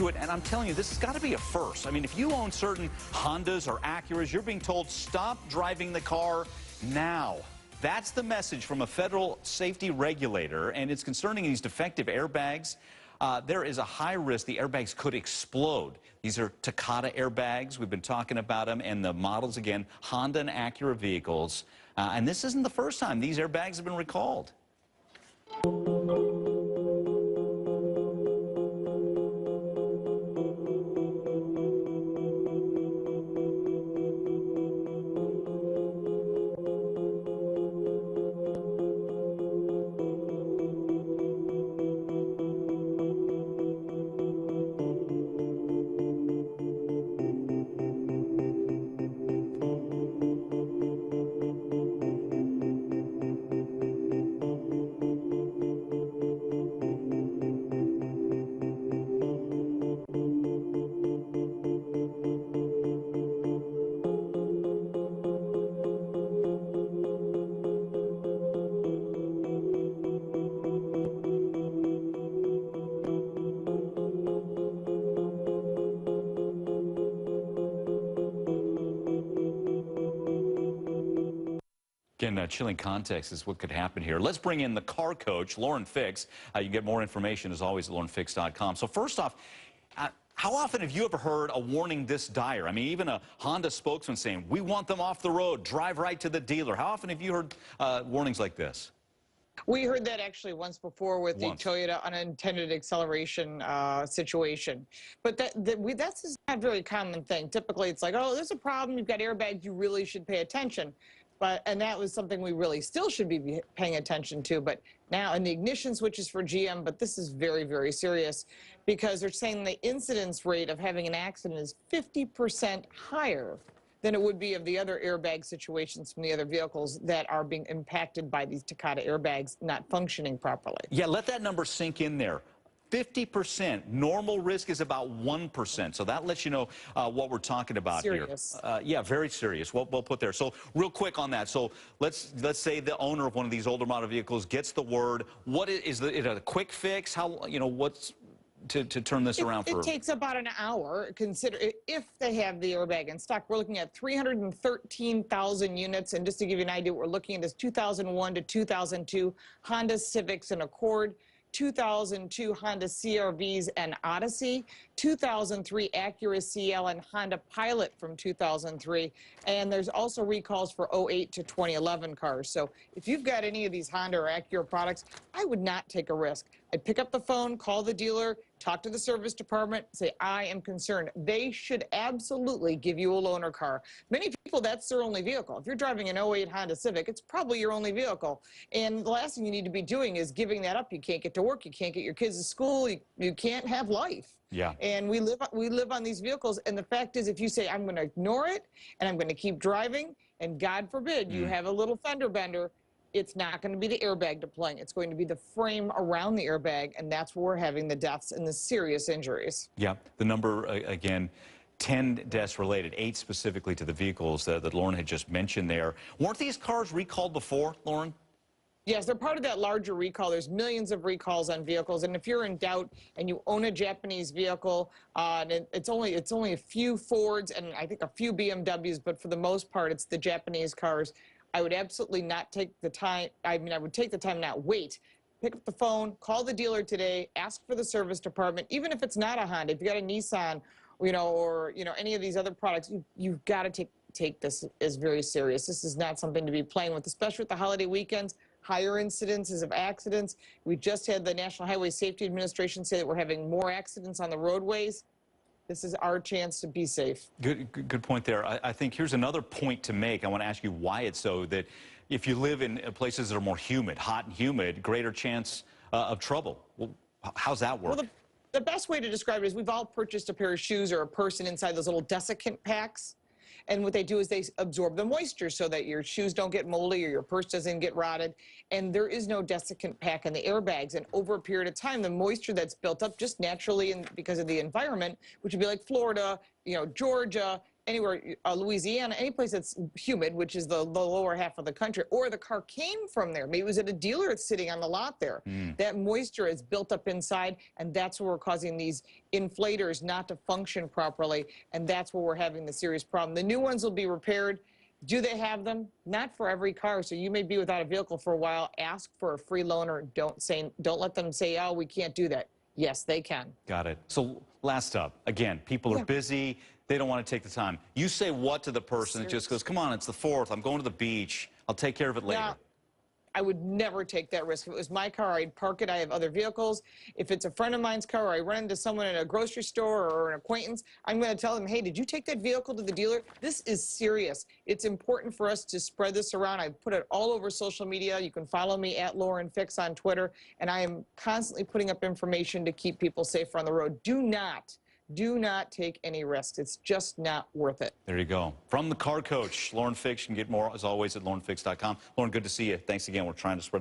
to it, and I'm telling you, this has got to be a first. I mean, if you own certain Hondas or Acuras, you're being told, stop driving the car now. That's the message from a federal safety regulator, and it's concerning these defective airbags. There is a high risk the airbags could explode. These are Takata airbags. We've been talking about them, and the models, again, Honda and Acura vehicles. And this isn't the first time these airbags have been recalled. Again, chilling context is what could happen here. Let's bring in the car coach, Lauren Fix. You can get more information, as always, at laurenfix.com. So first off, how often have you ever heard a warning this dire? I mean, even a Honda spokesman saying, we want them off the road, drive right to the dealer. How often have you heard warnings like this? We heard that actually once before with the Toyota unintended acceleration situation. But that's not a very common thing. Typically, it's like, oh, there's a problem. You've got airbags. You really should pay attention. And that was something we really still should be paying attention to. But now, and the ignition switches for GM, but this is very, very serious because they're saying the incidence rate of having an accident is 50% higher than it would be of the other airbag situations from the other vehicles that are being impacted by these Takata airbags not functioning properly. Yeah, let that number sink in there. 50%. Normal risk is about 1%. So that lets you know what we're talking about serious. Here. Yeah, very serious. We'll put there. So real quick on that. So let's say the owner of one of these older model vehicles gets the word. What is it a quick fix? How, what's to turn this around for? It takes about an hour. Consider if they have the airbag in stock. We're looking at 313,000 units. And just to give you an idea, what we're looking at is 2001 to 2002 Honda Civics and Accord, 2002 Honda CR-Vs and Odyssey, 2003 Acura CL and Honda Pilot from 2003, and there's also recalls for 08 to 2011 cars. So if you've got any of these Honda or Acura products, I would not take a risk. I'd pick up the phone, call the dealer, talk to the service department, say, I am concerned. They should absolutely give you a loaner car. Many people, that's their only vehicle. If you're driving an 08 Honda Civic, it's probably your only vehicle. And the last thing you need to be doing is giving that up. You can't get to work. You can't get your kids to school. You can't have life. Yeah. And we live on these vehicles. And the fact is, if you say, I'm going to ignore it and I'm going to keep driving, and God forbid you have a little fender bender, it's not going to be the airbag deploying. It's going to be the frame around the airbag, and that's where we're having the deaths and the serious injuries. Yeah, the number, again, 10 deaths related, 8 specifically to the vehicles that Lauren had just mentioned there. Weren't these cars recalled before, Lauren? Yes, they're part of that larger recall. There's millions of recalls on vehicles, and if you're in doubt and you own a Japanese vehicle, and it's only a few Fords and I think a few BMWs, but for the most part, it's the Japanese cars. I would absolutely not take the time. I mean, I would take the time, not wait. Pick up the phone, call the dealer today, ask for the service department. Even if it's not a Honda, if you got a Nissan, or any of these other products, you've got to take this as very serious. This is not something to be playing with, especially with the holiday weekends. Higher incidences of accidents. We just had the National Highway Safety Administration say that we're having more accidents on the roadways. This is our chance to be safe. Good point there. I think here's another point to make. I want to ask you why it's so that if you live in places that are more humid, hot and humid, greater chance of trouble. Well, how's that work? Well, the best way to describe it is we've all purchased a pair of shoes or a person inside those little desiccant packs. And what they do is they absorb the moisture so that your shoes don't get moldy or your purse doesn't get rotted. And there is no desiccant pack in the airbags. And over a period of time, the moisture that's built up just naturally and because of the environment, which would be like Florida, Georgia, anywhere, Louisiana, any place that's humid, which is the lower half of the country, or the car came from there. Maybe it was at a dealer that's sitting on the lot there. That moisture is built up inside, and that's where we're causing these inflators not to function properly, and that's where we're having the serious problem. The new ones will be repaired. Do they have them? Not for every car. So you may be without a vehicle for a while. Ask for a free loaner. Don't let them say, oh, we can't do that. Yes, they can. Got it. So last up, again, people are busy. They don't want to take the time. You say what to the person that just goes, come on, it's the 4th. I'm going to the beach. I'll take care of it later. Now, I would never take that risk. If it was my car, I'd park it. I have other vehicles. If it's a friend of mine's car, or I run into someone in a grocery store or an acquaintance, I'm going to tell them, hey, did you take that vehicle to the dealer? This is serious. It's important for us to spread this around. I put it all over social media. You can follow me at Lauren Fix on Twitter, and I am constantly putting up information to keep people safer on the road. Do not take any risks. It's just not worth it. There you go. From the car coach, Lauren Fix. You can get more, as always, at laurenfix.com. Lauren, good to see you. Thanks again. We're trying to spread the